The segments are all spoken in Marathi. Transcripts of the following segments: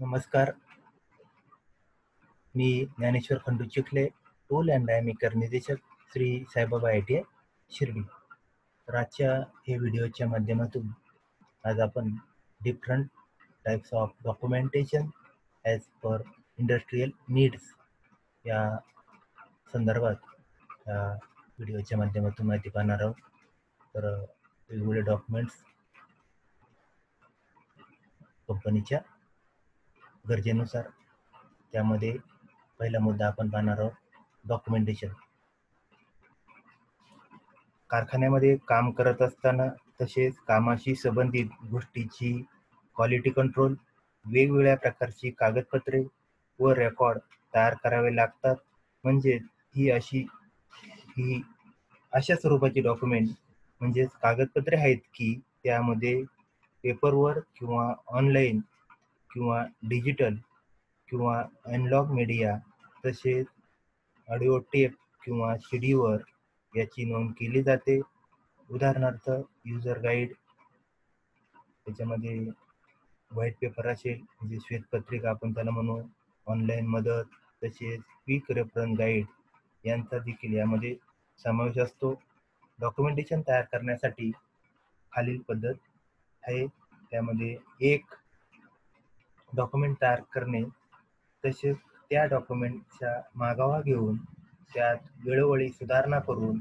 नमस्कार. मी Dnyaneshwar Khandu Chikhale, tool and die maker निर्देशक, श्री साईबाबा ITI शिर्डी. तर आजच्या हे व्हिडिओच्या माध्यमातून आज आपण different types of documentation as per industrial needs या संदर्भात या व्हिडिओच्या माध्यमातून माहिती पाहणार आहोत. तर वेगवेगळे डॉक्युमेंट्स कंपनीच्या गरजेनुसार, त्यामध्ये पहिला मुद्दा आपण पाहणार आहोत डॉक्युमेंटेशन. कारखान्यामध्ये काम करत असताना तसेच कामाशी संबंधित गोष्टीची क्वालिटी कंट्रोल, वेगवेगळ्या प्रकारची कागदपत्रे व रेकॉर्ड तयार करावे लागतात. म्हणजे ही अशा स्वरूपाची डॉक्युमेंट म्हणजेच कागदपत्रे आहेत की त्यामध्ये पेपरवर किंवा ऑनलाईन किंवा डिजिटल किंवा अनलॉग मीडिया तसेच ऑडिओ टेप किंवा सीडीवर याची नोंद केली जाते. उदाहरणार्थ युजर गाईड, त्याच्यामध्ये व्हाईट पेपर असेल म्हणजे श्वेतपत्रिका आपण त्याला म्हणू, ऑनलाईन मदत, तसेच क्विक रेफरन्स गाईड यांचा देखील यामध्ये समावेश असतो. डॉक्युमेंटेशन तयार करण्यासाठी खालील पद्धत आहे. त्यामध्ये एक, डॉक्युमेंट तयार करणे तसेच त्या डॉक्युमेंटचा मागोवा घेऊन त्यात वेळोवेळी सुधारणा करून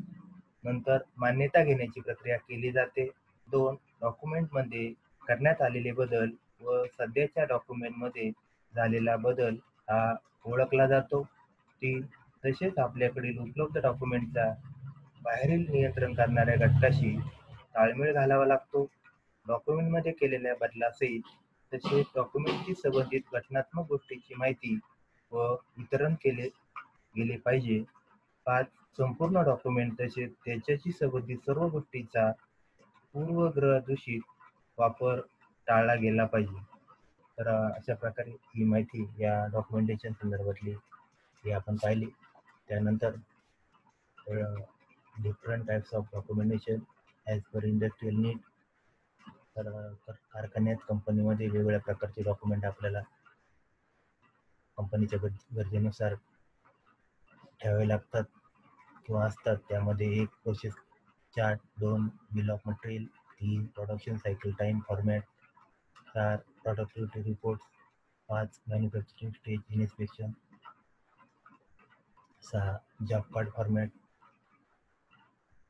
नंतर मान्यता घेण्याची प्रक्रिया केली जाते. 2, डॉक्युमेंटमध्ये करण्यात आलेले बदल व सध्याच्या डॉक्युमेंटमध्ये झालेला बदल हा ओळखला जातो. 3, तसेच आपल्याकडील उपलब्ध डॉक्युमेंटचा बाहेरील नियंत्रण करणाऱ्या घटकाशी ताळमेळ घालावा लागतो. डॉक्युमेंटमध्ये केलेल्या बदलासहित तसेच डॉक्युमेंटशी संबंधित घटनात्मक गोष्टीची माहिती व वितरण केले गेले पाहिजे. 5, संपूर्ण डॉक्युमेंट तसेच त्याच्याशी संबंधित सर्व गोष्टींचा पूर्वग्रहदूषित वापर टाळला गेला पाहिजे. तर अशा प्रकारे ही माहिती या डॉक्युमेंटेशन संदर्भातली ही आपण पाहिली. त्यानंतर different types of documentation as per industrial need. तर कारखान्यात कंपनीमध्ये वेगवेगळ्या प्रकारचे डॉक्युमेंट आपल्याला कंपनीच्या गरजेनुसार ठेवावे लागतात किंवा असतात. त्यामध्ये 1, process chart, 2, bill of material, 3, production cycle time format, 4, productivity reports, 5, manufacturing stage inspection, 6, job card format,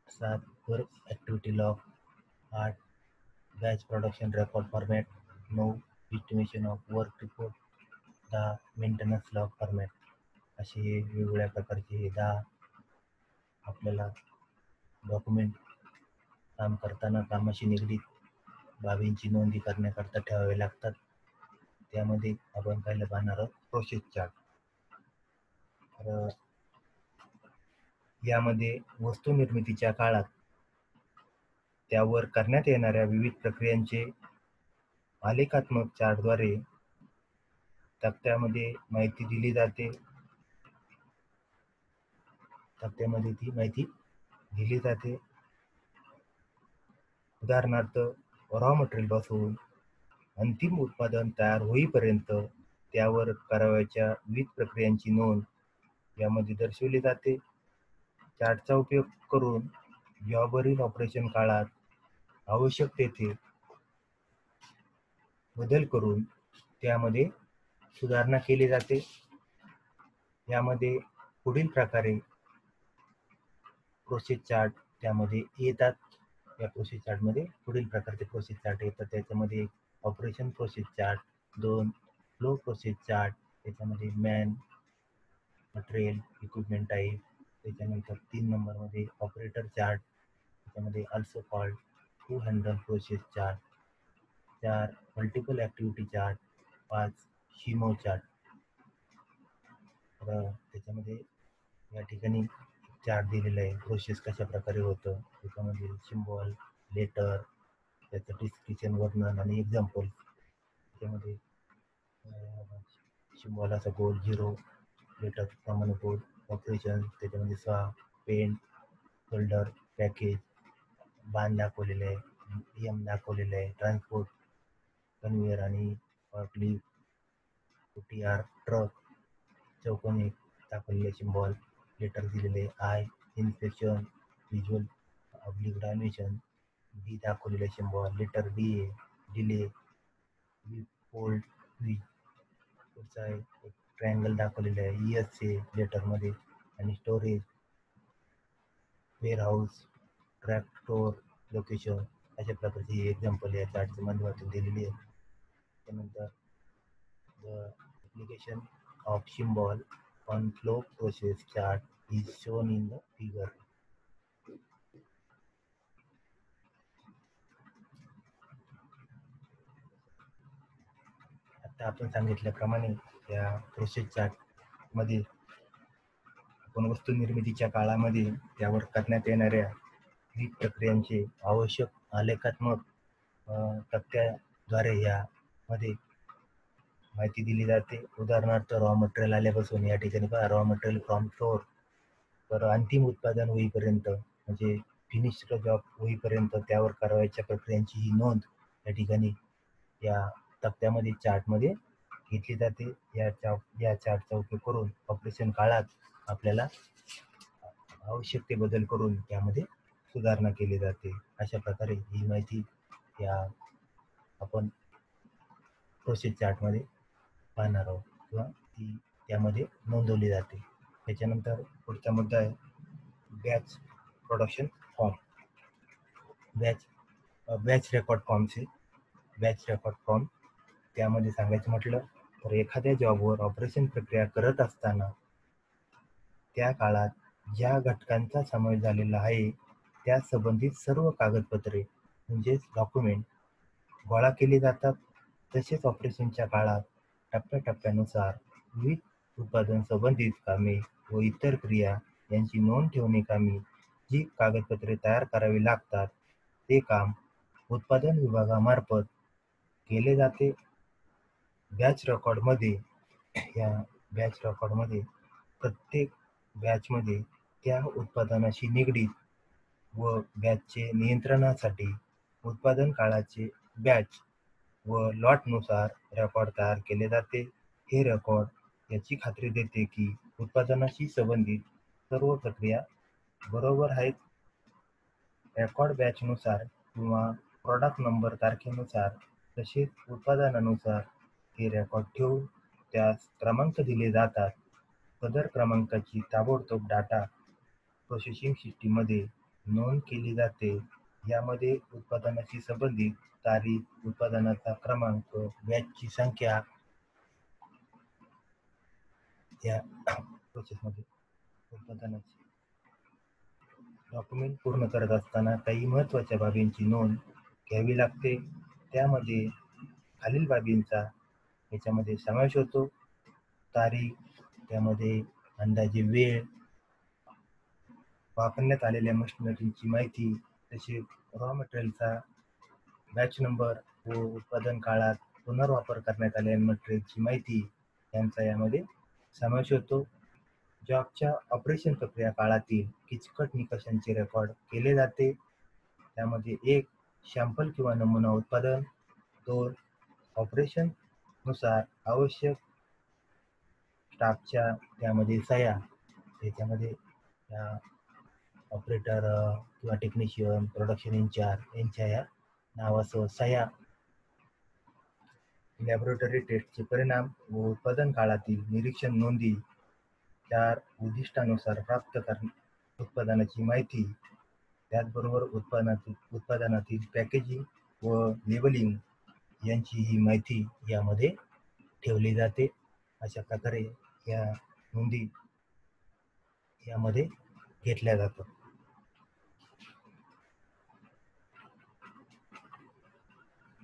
7, work activity log, 8, batch production record format, 9, estimation of work report, 10, maintenance log format. असे वेगवेगळ्या प्रकारचे हे 10 आपल्याला डॉक्युमेंट काम करताना कामाशी निगडीत बाबींची नोंदी करण्याकरता ठेवावे लागतात. त्यामध्ये आपण पहिलं पाहणार आहोत प्रोसेस चार्ट. तर यामध्ये वस्तू निर्मितीच्या काळात त्यावर करण्यात येणाऱ्या विविध प्रक्रियांचे आलेखात्मक चार्टद्वारे तक्त्यामध्ये माहिती दिली जाते. तक्त्यामध्ये ती माहिती दिली जाते. उदाहरणार्थ रॉ मटेरियल पासून अंतिम उत्पादन तयार होईपर्यंत त्यावर करावयाच्या विविध प्रक्रियांची नोंद यामध्ये दर्शवली जाते. चार्टचा उपयोग करून जॉबवरील ऑपरेशन काळात आवश्यक तेथे बदल करून त्यामध्ये सुधारणा केली जाते. यामध्ये पुढील प्रकारे प्रोसेस चार्ट त्यामध्ये येतात. या प्रोसेस चार्टमध्ये पुढील प्रकारचे प्रोसेस चार्ट येतात. त्याच्यामध्ये operation process chart, 2 flow process chart, त्याच्यामध्ये मॅन, मटेरियल, इक्विपमेंट टाईप, त्याच्यानंतर 3 नंबरमध्ये ऑपरेटर चार्ट, त्याच्यामध्ये also called two handle process chart, 4 multiple activity chart, 5 SIMO chart. तर त्याच्यामध्ये या ठिकाणी चार्ट दिलेला आहे, प्रोसेस कशा प्रकारे होतं. त्याच्यामध्ये सिम्बॉल, लेटर, त्याचं डिस्क्रिप्शन, वर्णन आणि एक्झाम्पल. त्याच्यामध्ये सिम्बॉल असा गोल 0, लेटर प्रमाणे कोड, ऑपरेशन, त्याच्यामध्ये स्वा, पेंट, फोल्डर, पॅकेज, बाण दाखवलेलं आहे, एम दाखवलेलं आहे, ट्रान्सपोर्ट, कन्व्हेअर आणि क्लिप, OTR ट्रक, चौकोनी दाखवलेले सिम्बॉल, लेटर दिलेले I, infection, visual oblique dimension, D दाखवलेले सिम्बॉल, लेटर डी आहे डिले, फोल्ड, पुढचा आहे एक ट्रायंगल दाखवलेलं आहे ESC लेटरमध्ये, आणि storage, warehouse, track store, location, अशा प्रकारची ही एक्झाम्पल या चार्टच्या माध्यमातून दिलेली आहे. त्यानंतर the application of symbol on flow process chart is shown in the figure. आता आपण सांगितल्याप्रमाणे या प्रोसेस चार्टमध्ये आपण वस्तू निर्मितीच्या काळामध्ये त्यावर करण्यात येणाऱ्या विविध प्रक्रियांचे आवश्यक आलेखात्मक तक्त्याद्वारे यामध्ये माहिती दिली जाते. उदाहरणार्थ रॉ मटेरियल आल्यापासून या ठिकाणी पहा, रॉ मटेरियल फ्रॉम फ्लोर तर अंतिम उत्पादन होईपर्यंत, म्हणजे फिनिश्ड जॉब होईपर्यंत त्यावर करावयाच्या प्रक्रियांची ही नोंद या ठिकाणी या तक्त्यामध्ये चार्टमध्ये घेतली जाते. या चार्टचा उपयोग करून ऑपरेशन काळात आपल्याला आवश्यक ते बदल करून त्यामध्ये सुधारणा केली जाते. अशा प्रकारे ही माहिती या आपण प्रोसेस चार्टमध्ये पाहणार आहोत किंवा ती त्यामध्ये नोंदवली जाते. त्याच्यानंतर पुढचा मुद्दा आहे batch production form. Batch record फॉर्मचे बॅच रेकॉर्ड फॉर्म त्यामध्ये सांगायचं म्हटलं तर एखाद्या जॉबवर ऑपरेशन प्रक्रिया करत असताना त्या काळात ज्या घटकांचा समावेश झालेला आहे त्या संबंधित सर्व कागदपत्रे म्हणजेच डॉक्युमेंट गोळा केली जातात. तसेच ऑपरेशनच्या काळात टप्प्याटप्प्यानुसार विविध उत्पादन संबंधित कामे व इतर क्रिया यांची नोंद ठेवणे कामी जी कागदपत्रे तयार करावी लागतात ते काम उत्पादन विभागामार्फत केले जाते. बॅच रेकॉर्डमध्ये प्रत्येक बॅचमध्ये त्या उत्पादनाशी निगडीत व बॅचचे नियंत्रणासाठी उत्पादन काळाचे बॅच व लॉटनुसार रेकॉर्ड तयार केले जाते. हे रेकॉर्ड याची खात्री देते की उत्पादनाशी संबंधित सर्व प्रक्रिया बरोबर आहेत. रेकॉर्ड बॅचनुसार किंवा प्रॉडक्ट नंबर तारखेनुसार तसेच उत्पादनानुसार हे रेकॉर्ड ठेवून त्यास क्रमांक दिले जातात. सदर क्रमांकाची ताबडतोब डाटा प्रोसेसिंग सिस्टीममध्ये नोंद केली जाते. यामध्ये उत्पादनाशी संबंधित तारीख, उत्पादनाचा क्रमांक, बॅचची संख्या या प्रोसेसमध्ये उत्पादनाची डॉक्युमेंट पूर्ण करत असताना काही महत्त्वाच्या बाबींची नोंद घ्यावी लागते. त्यामध्ये खालील बाबींचा याच्यामध्ये समावेश होतो. तारीख, त्यामध्ये अंदाजे वेळ, वापरण्यात आलेल्या मशिनरीची माहिती, तसेच रॉ मटेरियलचा बॅच नंबर व उत्पादन काळात पुनर्वापर करण्यात आलेल्या मटेरियलची माहिती यांचा यामध्ये समावेश होतो. जॉबच्या ऑपरेशन प्रक्रिया काळातील किचकट निकषांचे रेकॉर्ड केले जाते. त्यामध्ये 1. सॅम्पल किंवा नमुना उत्पादन. 2. ऑपरेशननुसार आवश्यक स्टाफच्या त्यामध्ये सह्या, त्याच्यामध्ये ऑपरेटर किंवा टेक्निशियन, प्रोडक्शन इन्चार्ज यांच्या या नावासह सह्या. लॅबोरेटरी टेस्टचे परिणाम व उत्पादन काळातील निरीक्षण नोंदी. 4. उद्दिष्टानुसार प्राप्त उत्पादनाची माहिती. त्याचबरोबर उत्पादनातील पॅकेजिंग व लेबलिंग यांची ही माहिती यामध्ये ठेवली जाते. अशा प्रकारे या नोंदी यामध्ये घेतल्या जातात.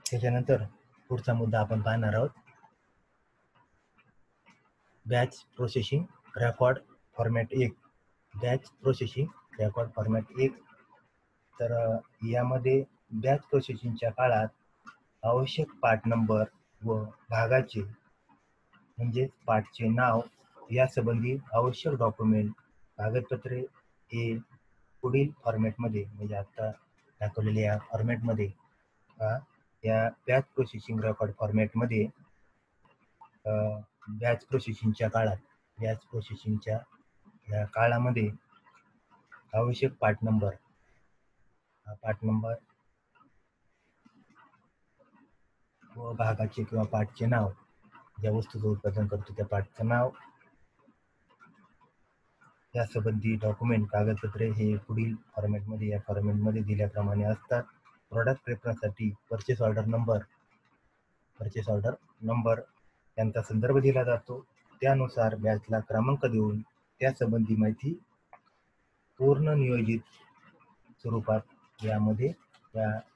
त्याच्यानंतर पुढचा मुद्दा आपण पाहणार आहोत batch processing record format 1. Batch processing record format 1. तर यामध्ये बॅच प्रोसेसिंगच्या काळात आवश्यक पार्ट नंबर व भागाचे म्हणजेच पार्टचे नाव यासंबंधी आवश्यक डॉक्युमेंट कागदपत्रे हे पुढील फॉर्मॅटमध्ये म्हणजे आता दाखवलेल्या या फॉर्मॅटमध्ये या बॅच प्रोसेसिंग रेकॉर्ड फॉर्मॅटमध्ये बॅच प्रोसेसिंगच्या या काळामध्ये आवश्यक पार्ट नंबर व भागाचे किंवा पार्टचे नाव, ज्या वस्तूचं उत्पादन करतो त्या पार्टचं नाव, यासंबंधी डॉक्युमेंट कागदपत्रे हे पुढील या फॉर्मॅटमध्ये दिल्याप्रमाणे असतात. प्रॉडक्ट रेफरन्ससाठी परचेस ऑर्डर नंबर यांचा संदर्भ दिला जातो. त्यानुसार बॅचला क्रमांक देऊन त्यासंबंधी माहिती पूर्ण नियोजित स्वरूपात या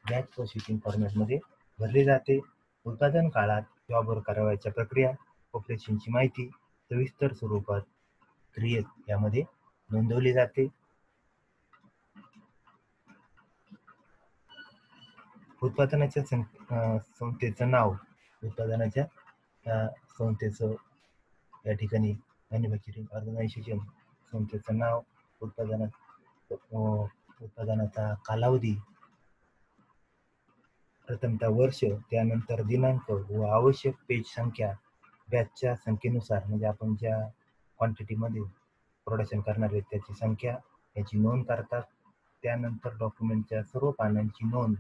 बॅच प्रोसेसिंग फॉर्मॅटमध्ये भरली जाते. उत्पादन काळात जॉबवर करावयाच्या प्रक्रिया, ऑपरेशनची माहिती सविस्तर स्वरूपात क्रियेत यामध्ये नोंदवली जाते. उत्पादनाच्या संस्थेचं नाव, उत्पादनाच्या संस्थेचं या ठिकाणी मॅन्युफॅक्चरिंग ऑर्गनायझेशन संस्थेचं नाव, उत्पादनाचा कालावधी, प्रथमतः वर्ष, त्यानंतर दिनांक व आवश्यक पेज संख्या बॅचच्या संख्येनुसार, म्हणजे आपण ज्या क्वांटिटीमध्ये प्रोडक्शन करणार आहे त्याची संख्या याची नोंद करतात. त्यानंतर डॉक्युमेंटच्या सर्व पानांची नोंद,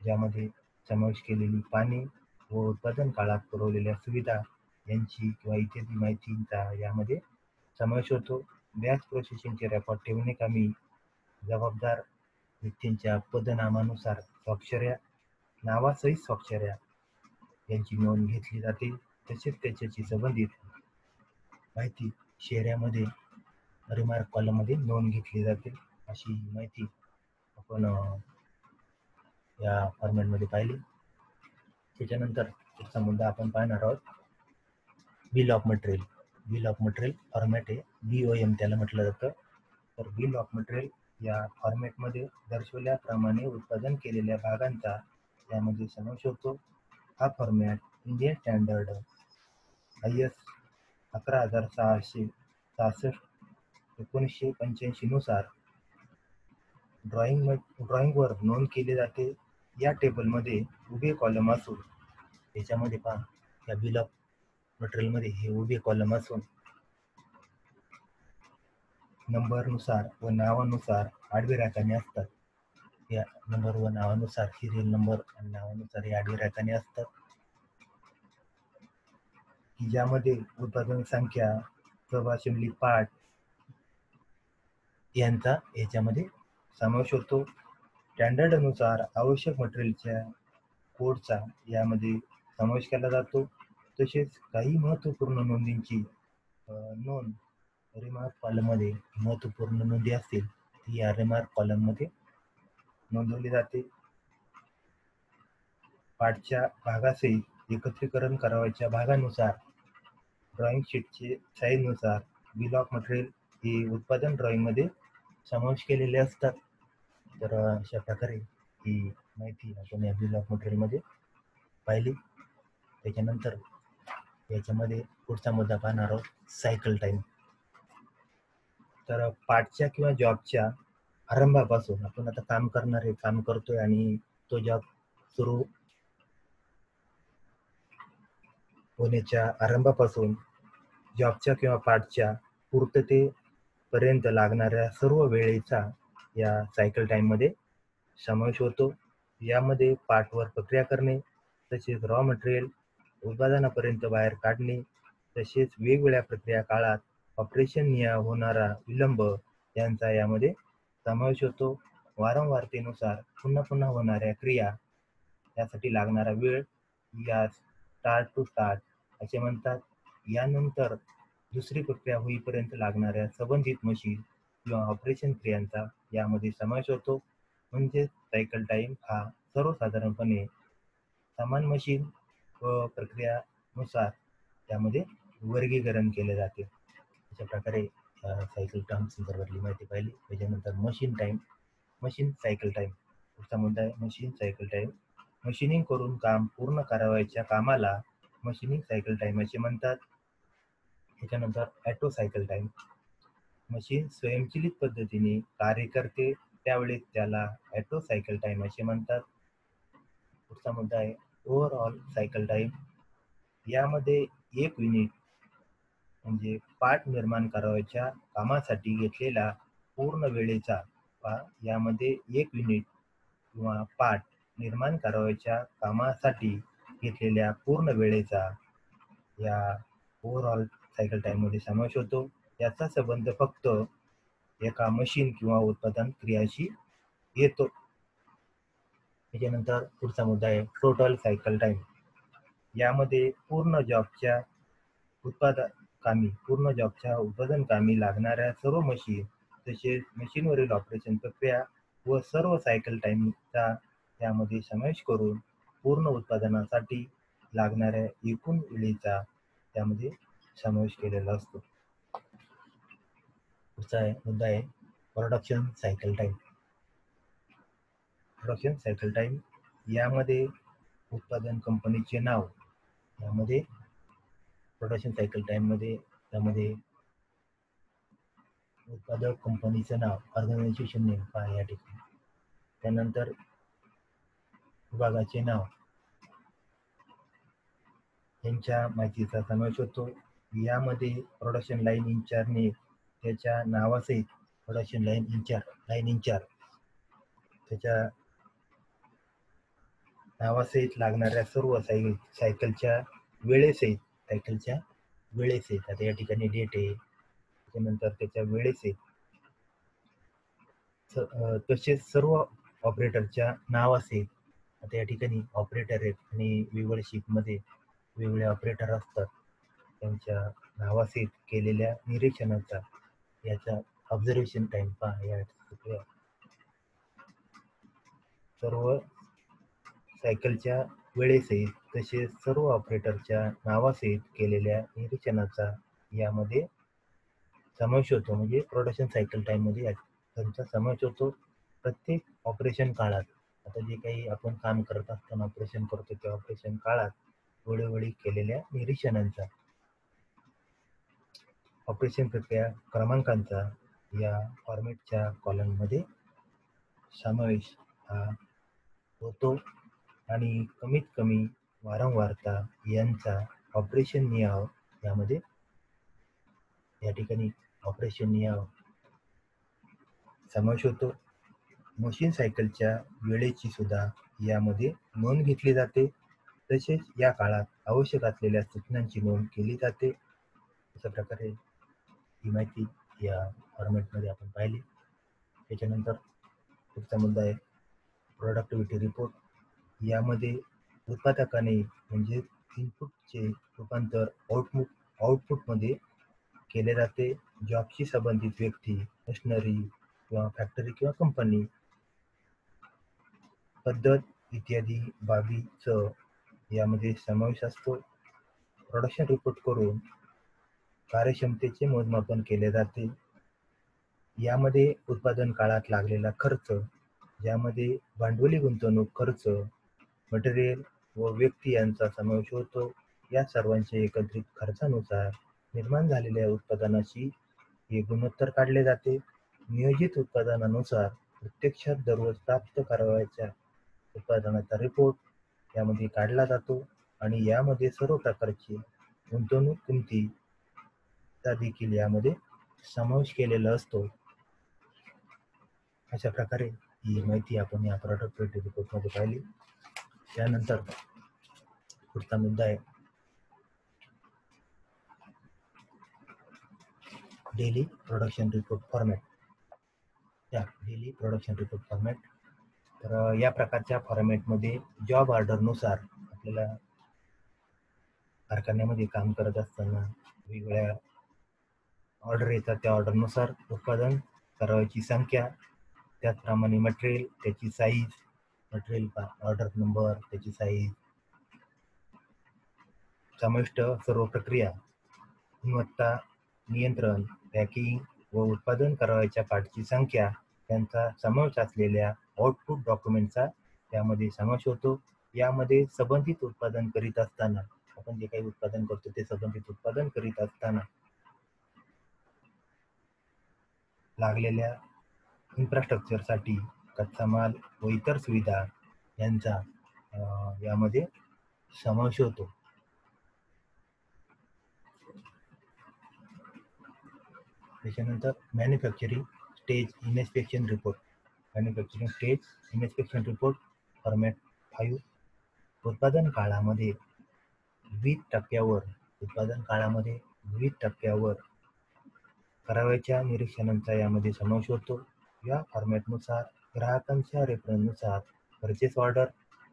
ज्यामध्ये समावेश केलेली पाने व उत्पादन काळात पुरवलेल्या सुविधा यांची किंवा इत्यादी माहितींचा यामध्ये समावेश होतो. बॅच प्रोसेसिंगचे रेकॉर्ड ठेवणे कामी जबाबदार व्यक्तींच्या पदनामानुसार नावासहित स्वाक्षऱ्या यांची नोंद घेतली जाते. तसेच त्याच्याशी संबंधित माहिती शेऱ्यामध्ये रिमार्क कॉलममध्ये नोंद घेतली जाते. अशी माहिती आपण या फॉर्मॅटमध्ये पाहिली. त्याच्यानंतर पुढचा मुद्दा आपण पाहणार आहोत बिल ऑफ मटेरियल फॉर्मॅट आहे, BOM त्याला म्हटलं जातं. तर बिल ऑफ मटेरियल या फॉर्मॅटमध्ये दर्शवल्याप्रमाणे उत्पादन केलेल्या भागांचा यामध्ये समावेश होतो. हा फॉर्मॅट इंडियन स्टँडर्ड IS 11666 1985 नुसार ड्रॉइंगवर नोंद केले जाते. या टेबलमध्ये उभे कॉलम असून याच्यामध्ये पहा, या बिल ऑफ मटेरियलमध्ये हे उभे कॉलम असून नंबरनुसार व नावानुसार आडवी राखाने असतात. या नंबर व नावानुसार सिरियल नंबर आणि नावानुसार हे आडवी राखाने असतात, की ज्यामध्ये उत्पादन संख्या, सब असेंबली पार्ट यांचा याच्यामध्ये समावेश होतो. स्टँडर्डनुसार आवश्यक मटेरियलच्या कोडचा यामध्ये समावेश केला जातो. तसेच काही महत्त्वपूर्ण नोंदींची नोंद रिमार्क कॉलममध्ये, महत्त्वपूर्ण नोंदी असतील ती या रिमार्क कॉलममध्ये नोंदवली जाते. पार्टच्या भागासहित एकत्रीकरण करावयाच्या भागानुसार ड्रॉइंग शीटचे साईजनुसार बिल ऑफ मटेरियल हे उत्पादन ड्रॉइंगमध्ये समावेश केलेले असतात. तर अशा प्रकारे ही माहिती आपण या बिल ऑफ मटेरियलमध्ये पाहिली. त्याच्यानंतर याच्यामध्ये पुढचा मुद्दा पाहणार आहोत, सायकल टाईम. तर पार्टच्या किंवा जॉबच्या आरंभापासून, आपण आता काम करतोय आणि तो जॉब सुरू होण्याच्या आरंभापासून जॉबच्या किंवा पार्टच्या पूर्ततेपर्यंत लागणाऱ्या सर्व वेळेचा या सायकल टाईममध्ये समावेश होतो. यामध्ये पार्टवर प्रक्रिया करणे, तसेच रॉ मटेरियल उत्पादनापर्यंत बाहेर काढणे, तसेच वेगवेगळ्या प्रक्रिया काळात ऑपरेशन होणारा विलंब यांचा यामध्ये समावेश होतो. वारंवारतेनुसार पुन्हा पुन्हा होणाऱ्या क्रिया यासाठी लागणारा वेळ यास स्टार्ट टू स्टार्ट असे म्हणतात. यानंतर दुसरी प्रक्रिया होईपर्यंत लागणाऱ्या संबंधित मशीन किंवा ऑपरेशन क्रियांचा यामध्ये समावेश होतो. म्हणजे सायकल टाईम हा सर्वसाधारणपणे समान मशीन व प्रक्रियानुसार त्यामध्ये वर्गीकरण केले जाते. अशा प्रकारे सायकल टाईम संदर्भातली माहिती पाहिली. त्याच्यानंतर मशीन सायकल टाईम. पुढचा मुद्दा आहे मशीन सायकल टाईम. मशीनिंग करून काम पूर्ण करावयाच्या कामाला मशीनिंग सायकल टाईम असे म्हणतात. त्याच्यानंतर ॲटो सायकल टाईम. मशीन स्वयंचलित पद्धतीने कार्य करते त्यावेळेस त्याला ॲटो सायकल टाईम असे म्हणतात. पुढचा मुद्दा आहे ओव्हरऑल सायकल टाईम. यामध्ये एक युनिट म्हणजे पार्ट निर्माण करावयाच्या कामासाठी घेतलेला पूर्ण वेळेचा यामध्ये 1 युनिट किंवा पार्ट निर्माण करावयाच्या कामासाठी घेतलेल्या पूर्ण वेळेचा या ओव्हरऑल सायकल टाईममध्ये समावेश होतो. याचा संबंध फक्त एका मशीन किंवा उत्पादन क्रियाशी येतो. त्याच्यानंतर पुढचा मुद्दा आहे टोटल सायकल टाईम. यामध्ये पूर्ण जॉबच्या उत्पादन कामी लागणाऱ्या सर्व मशीन तसेच मशीनवरील ऑपरेशन प्रक्रिया व सर्व सायकल टाईमचा यामध्ये समावेश करून पूर्ण उत्पादनासाठी लागणाऱ्या एकूण वेळेचा त्यामध्ये समावेश केलेला असतो. पुढचा मुद्दा आहे production cycle time. Production cycle time यामध्ये उत्पादन कंपनीचे नाव, यामध्ये प्रोडक्शन सायकल टाईम मध्ये त्यामध्ये उत्पादक कंपनीचं नाव, ऑर्गनायझेशन नेम पहा या ठिकाणी. त्यानंतर विभागाचे नाव यांच्या माहितीचा समावेश होतो. यामध्ये प्रोडक्शन लाईन इंचार्जने त्याच्या नावासहित प्रोडक्शन लाईन इंचार्ज त्याच्या नावासहित लागणाऱ्या सर्व सायकलच्या वेळेसहित आता या ठिकाणी डेट आहे, त्यानंतर त्याच्या वेळेसहित तसेच सर्व ऑपरेटरच्या नावासहित. आता या ठिकाणी ऑपरेटर आहेत आणि वेगवेगळ्या शिफ्टमध्ये वेगवेगळे ऑपरेटर असतात, त्यांच्या नावासहित केलेल्या निरीक्षणाचा याचा ऑब्झर्वेशन टाइम पहा. या सर्व सायकलच्या वेळेसहित तसेच सर्व ऑपरेटरच्या नावासहित केलेल्या निरीक्षणाचा यामध्ये समावेश होतो. म्हणजे प्रोडक्शन सायकल टाइम मध्ये त्यांचा समावेश होतो. प्रत्येक ऑपरेशन काळात, आता जे काही आपण काम करत असताना ऑपरेशन करतो त्या ऑपरेशन काळात वेळोवेळी केलेल्या निरीक्षणांचा, ऑपरेशन प्रक्रिया क्रमांकांचा या फॉर्मॅटच्या कॉलममध्ये समावेश होतो आणि कमीत कमी वारंवारता यांचा ऑपरेशन नियाव यामध्ये या ठिकाणी ऑपरेशन नियाव समावेश होतो. मशीन सायकलच्या वेळेची सुद्धा यामध्ये नोंद घेतली जाते. तसेच या काळात आवश्यक असलेल्या सूचनांची नोंद केली जाते. अशा प्रकारे ही माहिती या फॉर्मॅटमध्ये आपण पाहिली. त्याच्यानंतर पुढचा मुद्दा आहे प्रोडक्टिव्हिटी रिपोर्ट. यामध्ये उत्पादकाने म्हणजे इनपुटचे रूपांतर आउटपुटमध्ये केले जाते. जॉबशी संबंधित व्यक्ती, मशिनरी किंवा फॅक्टरी किंवा कंपनी, पद्धत इत्यादी बाबीचं यामध्ये समावेश असतो. प्रोडक्शन रिपोर्ट करून कार्यक्षमतेचे मोजमापन केले जाते. यामध्ये उत्पादन काळात लागलेला खर्च, ज्यामध्ये भांडवली गुंतवणूक खर्च, मटेरियल व व्यक्ती यांचा समावेश होतो. या सर्वांचे एकत्रित खर्चानुसार निर्माण झालेल्या उत्पादनाची हे गुणोत्तर काढले जाते. नियोजित उत्पादनानुसार प्रत्यक्षात दररोज प्राप्त करावयाच्या उत्पादनाचा रिपोर्ट यामध्ये काढला जातो आणि यामध्ये सर्व प्रकारची गुंतवणूक किमतीचा देखील यामध्ये समावेश केलेला असतो. अशा प्रकारे ही माहिती आपण या प्रोडक्टिव्हिटी रिपोर्टमध्ये पाहिली. त्यानंतर पुढचा मुद्दा आहे daily production report format. Daily production report format, तर या प्रकारच्या फॉर्मॅटमध्ये जॉब ऑर्डरनुसार आपल्याला कारखान्यामध्ये काम करत असताना वेगवेगळ्या ऑर्डर येतात. त्या ऑर्डरनुसार उत्पादन करावयाची संख्या, त्याचप्रमाणे मटेरियल, त्याची साईज, मटेरियल ऑर्डर नंबर, त्याची साईज, समाविष्ट सर्व प्रक्रिया, गुणवत्ता नियंत्रण, पॅकिंग व उत्पादन करावयाच्या पार्टची संख्या यांचा समावेश असलेल्या आउटपुट डॉक्युमेंटचा त्यामध्ये समावेश होतो. यामध्ये संबंधित उत्पादन करीत असताना, आपण जे काही उत्पादन करतो ते संबंधित उत्पादन करीत असताना लागलेल्या इन्फ्रास्ट्रक्चरसाठी कच्चा माल व इतर सुविधा यांचा यामध्ये समावेश होतो. त्याच्यानंतर manufacturing stage inspection report. Manufacturing stage inspection report format 5. उत्पादन काळामध्ये विविध टप्प्यावर करावयाच्या निरीक्षणांचा यामध्ये समावेश होतो. या फॉर्मॅटनुसार ग्राहकांच्या रेफरन्सनुसार परचेस ऑर्डर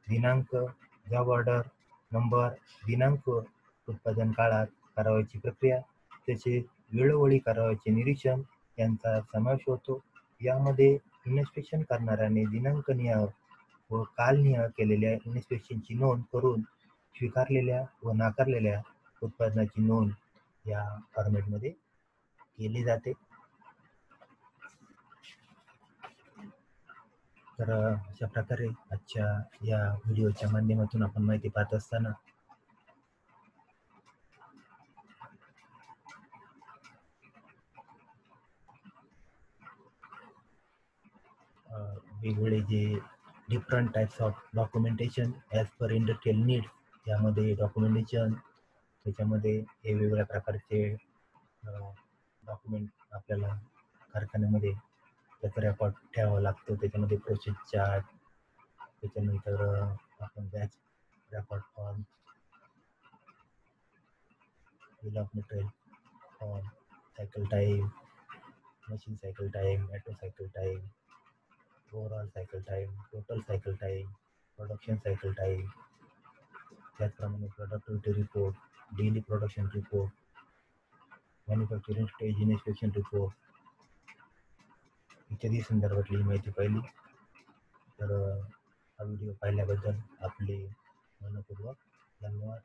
दिनांक, जॉब ऑर्डर नंबर, दिनांक, उत्पादन काळात करावयाची प्रक्रिया तसेच वेळोवेळी करावयाचे निरीक्षण यांचा समावेश होतो. यामध्ये इन्स्पेक्शन करणाऱ्याने दिनांकनीय व कालनिय केलेल्या इन्स्पेक्शनची नोंद करून स्वीकारलेल्या व नाकारलेल्या उत्पादनाची नोंद या फॉर्मॅटमध्ये केली जाते. तर अशा प्रकारे आजच्या या व्हिडिओच्या माध्यमातून आपण माहिती पाहत असताना वेगवेगळे जे different types of documentation as per industrial needs यामध्ये डॉक्युमेंटेशन, त्याच्यामध्ये वेगवेगळ्या प्रकारचे डॉक्युमेंट आपल्याला कारखान्यामध्ये त्याचा रेकॉर्ड ठेवावा लागतो. त्याच्यामध्ये प्रोसेस चार्ट, त्याच्यानंतर आपण batch record form, bill of material form, cycle time, machine cycle time, auto cycle time, overall cycle time, total cycle time, production cycle time, त्याचप्रमाणे productivity report, daily production report, manufacturing stage inspection report इत्यादी संदर्भातली माहिती पाहिली. तर हा व्हिडिओ पाहिल्याबद्दल आपले मनपूर्वक धन्यवाद.